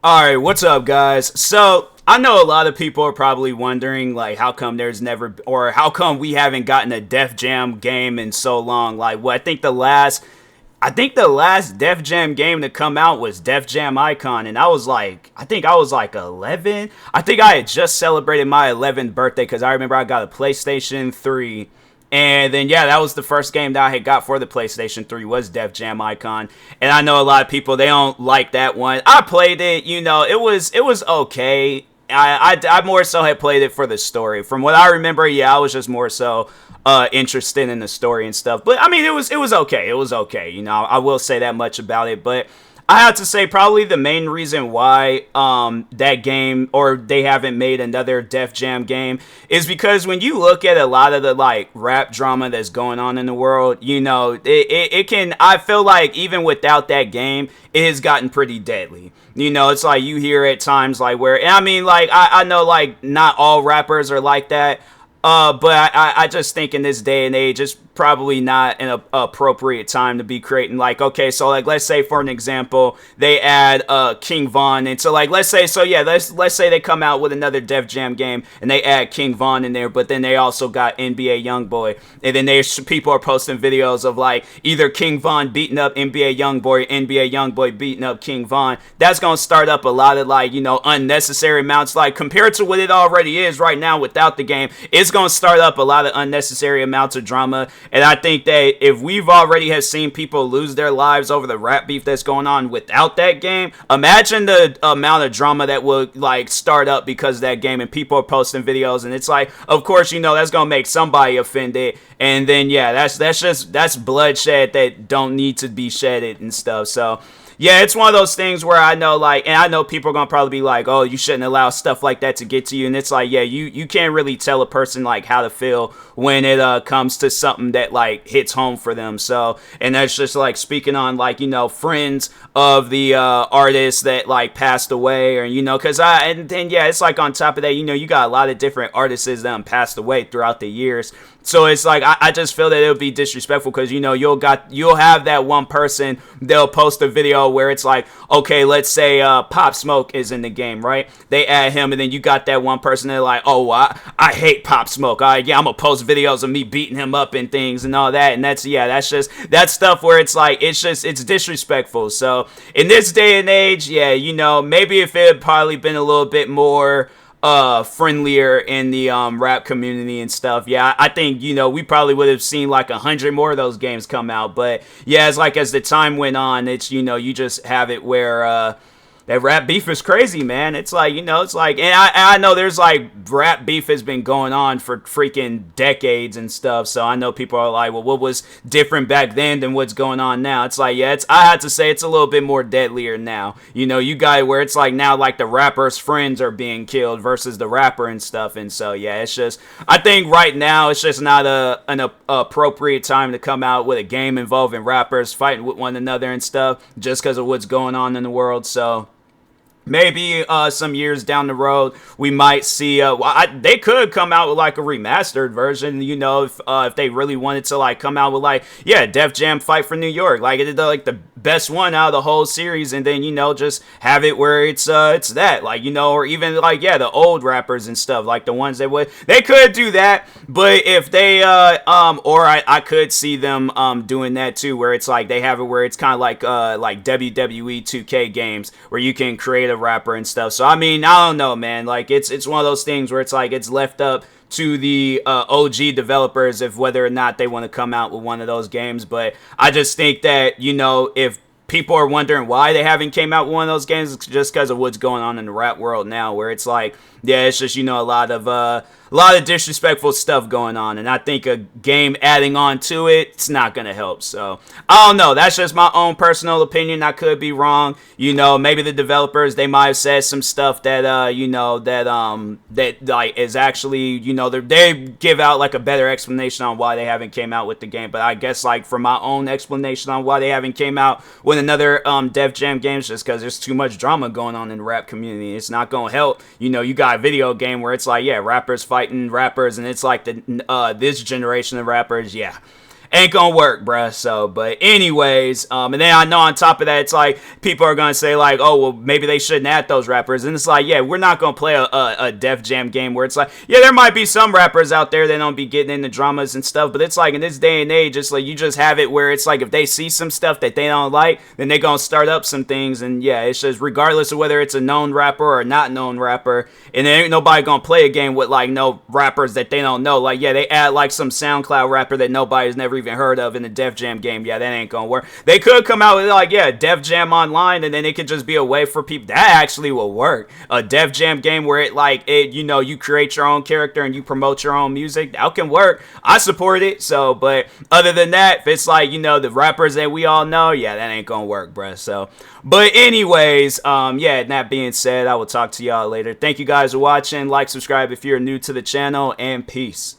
All right, what's up, guys? So I know a lot of people are probably wondering, like, how come there's never, or how come we haven't gotten a Def Jam game in so long? Like, what I think the last Def Jam game to come out was Def Jam Icon, and I was like 11. I think I had just celebrated my 11th birthday because I remember I got a PlayStation 3. And then yeah, that was the first game that I had got for the PlayStation 3 was Def Jam Icon. And I know a lot of people they don't like that one. I played it, it was okay. I more so had played it for the story. From what I remember, yeah, I was just more so interested in the story and stuff. But I mean, it was okay. It was okay. I will say that much about it. But I have to say probably the main reason why that game or they haven't made another Def Jam game is because when you look at a lot of the like rap drama that's going on in the world, it can I feel like even without that game, it has gotten pretty deadly. It's like you hear at times like where I mean like I know like not all rappers are like that. But I just think in this day and age, it's probably not an appropriate time to be creating like, okay, so like let's say for an example, they add King Von into like let's say they come out with another Def Jam game and they add King Von in there, but then they also got NBA YoungBoy, and then people are posting videos of like either King Von beating up NBA YoungBoy or NBA YoungBoy beating up King Von. That's gonna start up a lot of like unnecessary amounts like compared to what it already is right now without the game. It's going to start up a lot of unnecessary amounts of drama, and I think that if we've already have seen people lose their lives over the rap beef that's going on without that game, imagine the amount of drama that will like start up because of that game, and people are posting videos, and it's like, of course, that's going to make somebody offended, and then yeah, that's bloodshed that don't need to be shedded and stuff. So yeah, it's one of those things where I know, like, and I know people are going to probably be like, oh, you shouldn't allow stuff like that to get to you. And it's like, yeah, you can't really tell a person, like, how to feel when it comes to something that, like, hits home for them. So, and that's just, like, speaking on, like, friends of the artists that, like, passed away or, because and then, yeah, it's like on top of that, you got a lot of different artists that passed away throughout the years. So it's like I just feel that it would be disrespectful because you'll have that one person, they'll post a video where it's like, okay, let's say Pop Smoke is in the game, right? They add him, and then you got that one person they're like, oh, I hate Pop Smoke. Yeah, I'm gonna post videos of me beating him up and things and all that, and that's stuff where it's like it's disrespectful. So in this day and age, yeah, maybe if it had probably been a little bit more friendlier in the rap community and stuff, yeah, I think we probably would have seen like 100 more of those games come out. But yeah, it's like as the time went on, it's you just have it where that rap beef is crazy, man. It's like, it's like, and I know there's like rap beef has been going on for freaking decades and stuff. So I know people are like, well, what was different back then than what's going on now? It's like, yeah, I have to say it's a little bit more deadlier now. You got where it's like now like the rapper's friends are being killed versus the rapper and stuff. And so, yeah, it's just, I think right now it's just not an appropriate time to come out with a game involving rappers fighting with one another and stuff just because of what's going on in the world. So maybe some years down the road we might see they could come out with like a remastered version, if they really wanted to like come out with like, yeah, Def Jam Fight for New York, like it did like the best one out of the whole series, and then just have it where it's that, like, or even like, yeah, the old rappers and stuff, like the ones they could do that. But if they or I could see them doing that too, where it's like they have it where it's kind of like WWE 2K games where you can create a rapper and stuff. So I mean, I don't know, man, like it's one of those things where it's like it's left up to the OG developers if whether or not they want to come out with one of those games. But I just think that if people are wondering why they haven't came out with one of those games, it's just because of what's going on in the rap world now, where it's like, yeah, it's just a lot of disrespectful stuff going on, and I think a game adding on to it's not gonna help. So I don't know. That's just my own personal opinion. I could be wrong. Maybe the developers, they might have said some stuff that that like is actually they give out like a better explanation on why they haven't came out with the game. But I guess like for my own explanation on why they haven't came out with another Def Jam game, is just because there's too much drama going on in the rap community. It's not gonna help. You got a video game where it's like, yeah, rappers fighting rappers, and it's like the this generation of rappers, yeah, ain't gonna work, bruh. So, but anyways, and then I know on top of that, it's like people are gonna say like, oh, well, maybe they shouldn't add those rappers, and it's like, yeah, we're not gonna play a Def Jam game where it's like, yeah, there might be some rappers out there that don't be getting into dramas and stuff, but it's like in this day and age, it's like you just have it where it's like if they see some stuff that they don't like, then they gonna start up some things, and yeah, it's just regardless of whether it's a known rapper or a not known rapper, and there ain't nobody gonna play a game with like no rappers that they don't know. Like, yeah, they add like some SoundCloud rapper that nobody's never even heard of in the Def Jam game. Yeah, that ain't gonna work. They could come out with like, yeah, Def Jam Online, and then it could just be a way for people that actually will work. A Def Jam game where you create your own character and you promote your own music. That can work. I support it. So, but other than that, if it's like, the rappers that we all know, yeah, that ain't gonna work, bruh. So, but anyways, yeah, that being said, I will talk to y'all later. Thank you guys for watching. Like, subscribe if you're new to the channel, and peace.